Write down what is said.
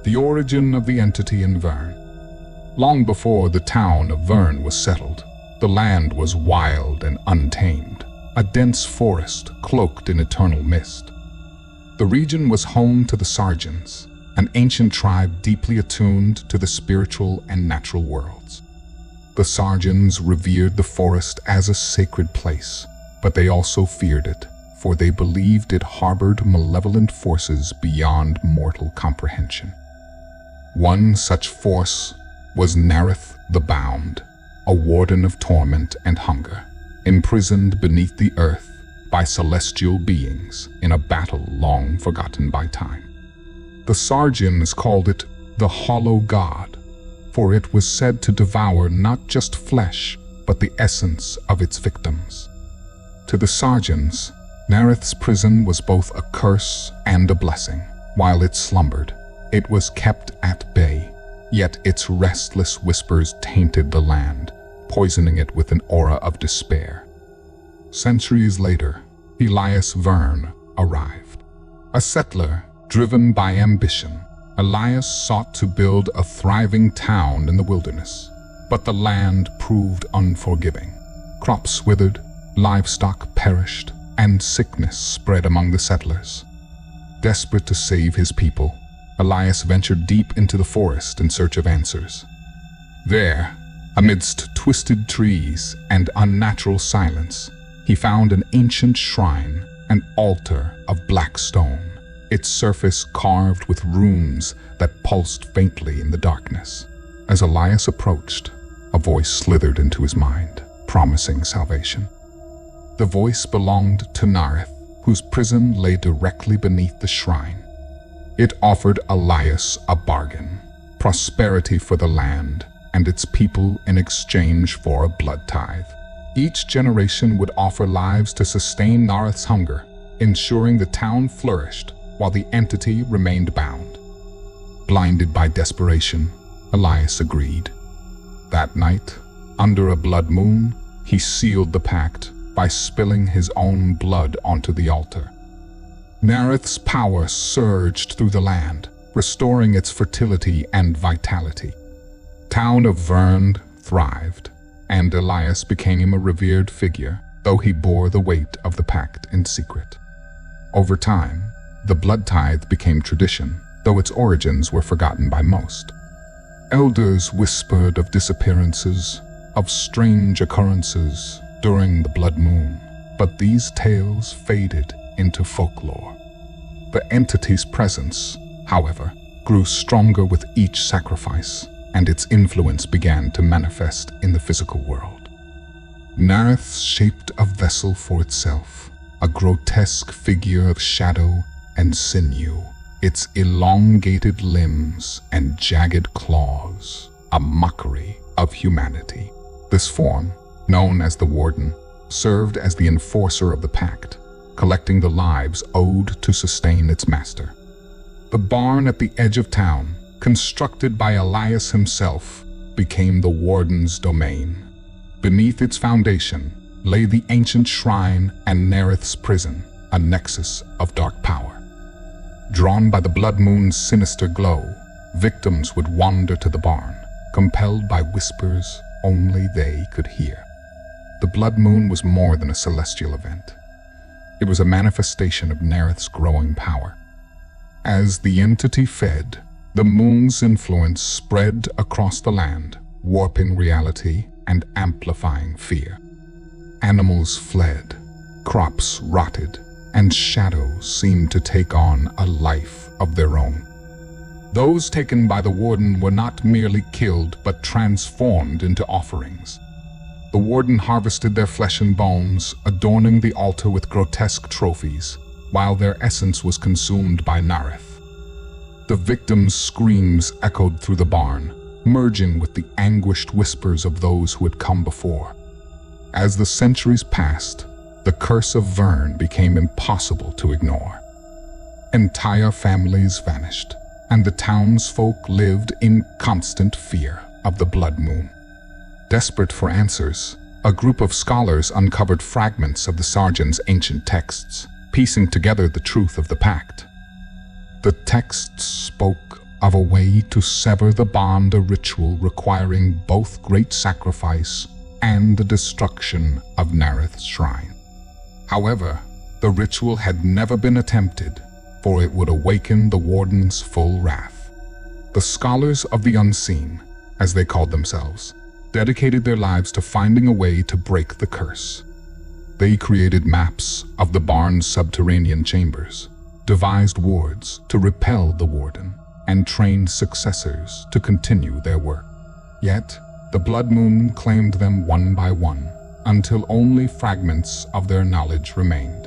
The origin of the entity in Vern. Long before the town of Vern was settled, the land was wild and untamed, a dense forest cloaked in eternal mist. The region was home to the Sargents, an ancient tribe deeply attuned to the spiritual and natural worlds. The Sargents revered the forest as a sacred place, but they also feared it, for they believed it harbored malevolent forces beyond mortal comprehension. One such force was Nareth the Bound, a warden of torment and hunger, imprisoned beneath the earth by celestial beings in a battle long forgotten by time. The Sargents called it the Hollow God, for it was said to devour not just flesh, but the essence of its victims. To the Sargents, Nareth's prison was both a curse and a blessing. While it slumbered, it was kept at bay, yet its restless whispers tainted the land, poisoning it with an aura of despair. Centuries later, Elias Vern arrived. A settler driven by ambition, Elias sought to build a thriving town in the wilderness. But the land proved unforgiving. Crops withered, livestock perished, and sickness spread among the settlers. Desperate to save his people, Elias ventured deep into the forest in search of answers. There, amidst twisted trees and unnatural silence, he found an ancient shrine, an altar of black stone, its surface carved with runes that pulsed faintly in the darkness. As Elias approached, a voice slithered into his mind, promising salvation. The voice belonged to Nareth, whose prison lay directly beneath the shrine. It offered Elias a bargain: prosperity for the land and its people in exchange for a blood tithe. Each generation would offer lives to sustain Nareth's hunger, ensuring the town flourished while the entity remained bound. Blinded by desperation, Elias agreed. That night, under a blood moon, he sealed the pact by spilling his own blood onto the altar. Nareth's power surged through the land, restoring its fertility and vitality. Town of Vern thrived, and Elias became a revered figure, though he bore the weight of the pact in secret. Over time, the blood tithe became tradition, though its origins were forgotten by most. Elders whispered of disappearances, of strange occurrences during the blood moon, but these tales faded into folklore. The entity's presence, however, grew stronger with each sacrifice, and its influence began to manifest in the physical world. Nareth shaped a vessel for itself, a grotesque figure of shadow and sinew, its elongated limbs and jagged claws, a mockery of humanity. This form, known as the Warden, served as the enforcer of the pact, collecting the lives owed to sustain its master. The barn at the edge of town, constructed by Elias himself, became the Warden's domain. Beneath its foundation lay the ancient shrine and Nareth's prison, a nexus of dark power. Drawn by the blood moon's sinister glow, victims would wander to the barn, compelled by whispers only they could hear. The blood moon was more than a celestial event. It was a manifestation of Nareth's growing power. As the entity fed, the moon's influence spread across the land, warping reality and amplifying fear. Animals fled, crops rotted, and shadows seemed to take on a life of their own. Those taken by the Warden were not merely killed, but transformed into offerings. The Warden harvested their flesh and bones, adorning the altar with grotesque trophies, while their essence was consumed by Nareth. The victims' screams echoed through the barn, merging with the anguished whispers of those who had come before. As the centuries passed, the curse of Vern became impossible to ignore. Entire families vanished, and the townsfolk lived in constant fear of the blood moon. Desperate for answers, a group of scholars uncovered fragments of the Sargents' ancient texts, piecing together the truth of the pact. The texts spoke of a way to sever the bond, a ritual requiring both great sacrifice and the destruction of Nareth's shrine. However, the ritual had never been attempted, for it would awaken the warden's full wrath. The scholars of the unseen, as they called themselves, dedicated their lives to finding a way to break the curse. They created maps of the barn's subterranean chambers, devised wards to repel the warden, and trained successors to continue their work. Yet, the blood moon claimed them one by one, until only fragments of their knowledge remained.